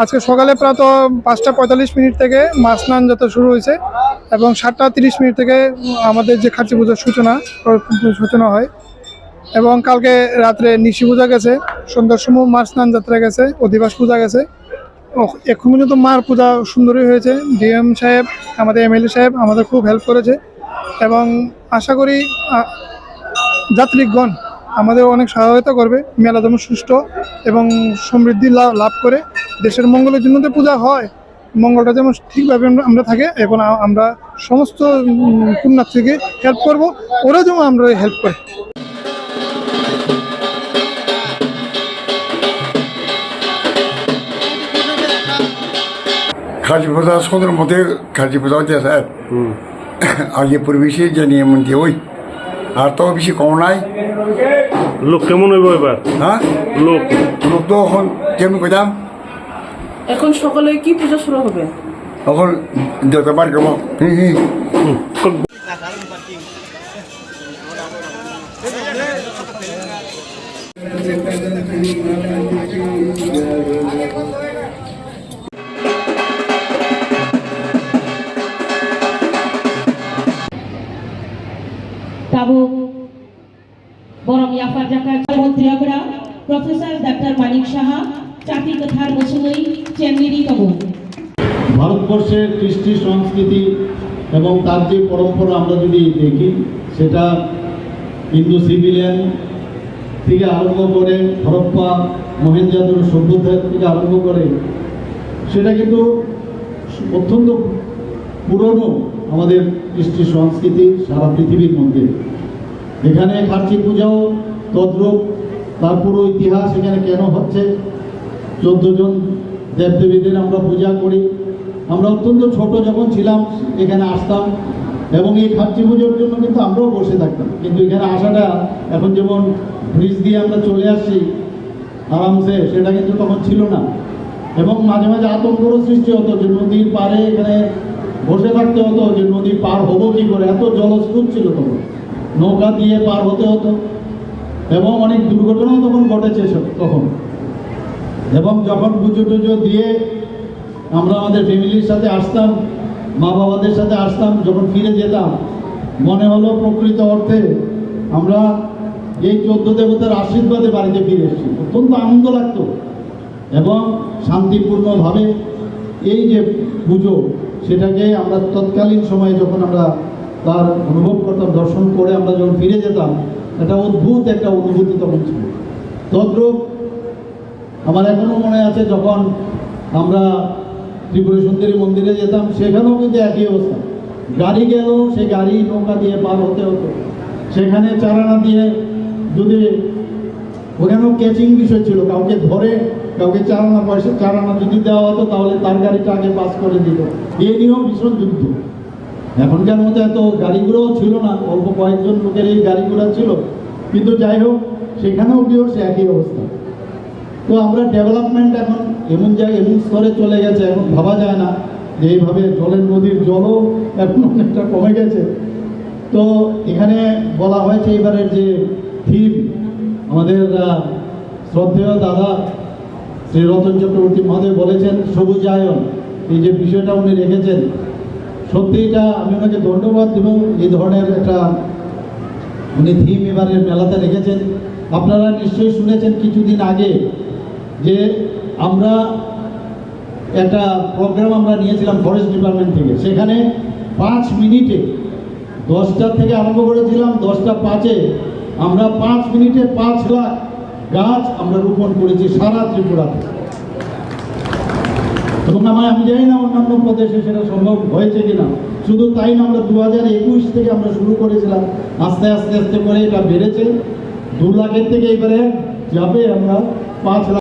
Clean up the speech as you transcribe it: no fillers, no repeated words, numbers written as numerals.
আজকে সকালে প্রাত 5:45 থেকে মা স্নান যাত্রা শুরু হয়েছে এবং 7:30 থেকে আমাদের যে খার্চি পূজার সূচনা হয় এবং কালকে রাত্রে নিশি পূজা গেছে, সন্ধ্যার সময় মার স্নান যাত্রা গেছে, অধিবাস পূজা গেছে। এখন পর্যন্ত মার পূজা সুন্দরই হয়েছে। ডিএম সাহেব, আমাদের এমএলএ সাহেব আমাদের খুব হেল্প করেছে এবং আশা করি যাত্রীগণ আমাদের অনেক সহায়তা করবে। মেলা যেমন সুষ্ঠু এবং সমৃদ্ধি লাভ করে, দেশের মঙ্গলের জন্য তো পূজা হয়, মঙ্গলটা যেমন ঠিকভাবে আমরা থাকে। এখন আমরা সমস্ত পুণ্যার্থীকে হেল্প করব, ওরা যেমন আমরা হেল্প করে। खाजी पूजा सदर मते खाजी पूजा होती है सर आगे पूर्वी जानिए मंदिर ওই আর তো বেশি কম নাই। লোক কেমন হইব এবার? হ্যাঁ, লোক তো এখন কেমন কইতাম, এখন সকালে কি পূজা শুরু হবে? এখন যেতে পারি কেমন Tabu Borong Yafar Jaka Mantri Abra Professor Dr. Manik Shaha Chati Kathar Mosului Chenmiri Tabu ভারতবর্ষের কৃষ্টি সংস্কৃতি এবং তার যে পরম্পরা আমরা যদি দেখি, সেটা হিন্দু সিভিলিয়ান থেকে আরম্ভ করে হরপ্পা মহেঞ্জোদারো সভ্যতা থেকে আরম্ভ করে, সেটা কিন্তু অত্যন্ত পুরনো আমাদের কৃষ্টি সংস্কৃতি সারা পৃথিবীর মধ্যে। এখানে খার্চি পূজাও তদ্রূপ, তার পুরো ইতিহাস এখানে কেন হচ্ছে। 14 জন দেবদেবীদের আমরা পূজা করি। আমরা অত্যন্ত ছোট যখন ছিলাম এখানে আসতাম এবং এই খার্চি পুজোর জন্য কিন্তু আমরাও বসে থাকতাম, কিন্তু এখানে আসাটা এখন যেমন ব্রিজ দিয়ে আমরা চলে আসছি আরামসে, সেটা কিন্তু তখন ছিল না। এবং মাঝে মাঝে আতঙ্কেরও সৃষ্টি হতো যে নদীর পাড়ে এখানে বসে থাকতে হতো, যে নদী পার হবো কী করে, এত জলস্রোত ছিল তখন, নৌকা দিয়ে পার হতে হতো এবং অনেক দুর্ঘটনাও তখন ঘটেছে তখন। এবং যখন পুজো টুজো দিয়ে আমরা আমাদের ফ্যামিলির সাথে আসতাম, মা বাবাদের সাথে আসতাম, যখন ফিরে যেতাম মনে হলো প্রকৃত অর্থে আমরা এই 14 দেবতার আশীর্বাদে বাড়িতে ফিরে এসেছি। অত্যন্ত আনন্দ লাগতো এবং শান্তিপূর্ণভাবে এই যে পুজো, সেটাকে আমরা তৎকালীন সময়ে যখন আমরা তার অনুভব করতাম, দর্শন করে আমরা যখন ফিরে যেতাম, এটা অদ্ভুত একটা অনুভূতি তখন ছিল। তদ্রূপ আমার এখনও মনে আছে, যখন আমরা ত্রিপুরা সুন্দরী মন্দিরে যেতাম, সেখানেও কিন্তু একই অবস্থা। গাড়ি গেল, সেই গাড়ি নৌকা দিয়ে পার হতে হতো। সেখানে চারানা দিয়ে যদি ওখানেও ক্যাচিং বিষয় ছিল, কাউকে ধরে কাউকে চারানা যদি দেওয়া হতো তাহলে তার গাড়িটা আগে পাস করে দিত। এই নিয়েও ভীষণ যুদ্ধ। এখনকার মতো এত গাড়িগুলোও ছিল না, অল্প কয়েকজন লোকের এই গাড়িগুলো ছিল, কিন্তু যাই হোক সেখানেও গিয়েও সে একই অবস্থা। তো আমরা ডেভেলপমেন্ট এখন এমন জায়গায় এমন স্তরে চলে গেছে, এখন ভাবা যায় না যে এইভাবে নদীর জলও এখন অনেকটা কমে গেছে। তো এখানে বলা হয়েছে এবারের যে থিম, আমাদের শ্রদ্ধেয় দাদা শ্রী রতন চক্রবর্তী মহোদয় বলেছেন সবুজায়ন, এই যে বিষয়টা উনি রেখেছেন, সত্যি এটা আমি ওনাকে ধন্যবাদ দেব। এই ধরনের একটা উনি থিম এবারের মেলাতে রেখেছেন। আপনারা নিশ্চয়ই শুনেছেন কিছুদিন আগে যে আমরা একটা প্রোগ্রাম আমরা নিয়েছিলাম ফরেস্ট ডিপার্টমেন্ট থেকে, সেখানে 5 মিনিটে 10টা থেকে আরম্ভ করেছিলাম, 10টা 5-এ আমরা 5 মিনিটে 5 লাখ গাছ আমরা রোপণ করেছি সারা ত্রিপুরাতে। এবং আমি জানি না অন্যান্য প্রদেশে সেটা সম্ভব হয়েছে কিনা। শুধু তাই না, আমরা 2021 থেকে আমরা শুরু করেছিলাম, আস্তে আস্তে আস্তে করে এটা বেড়েছে। 2 লাখের থেকে এবারে যাবে আমরা 5 লাখ।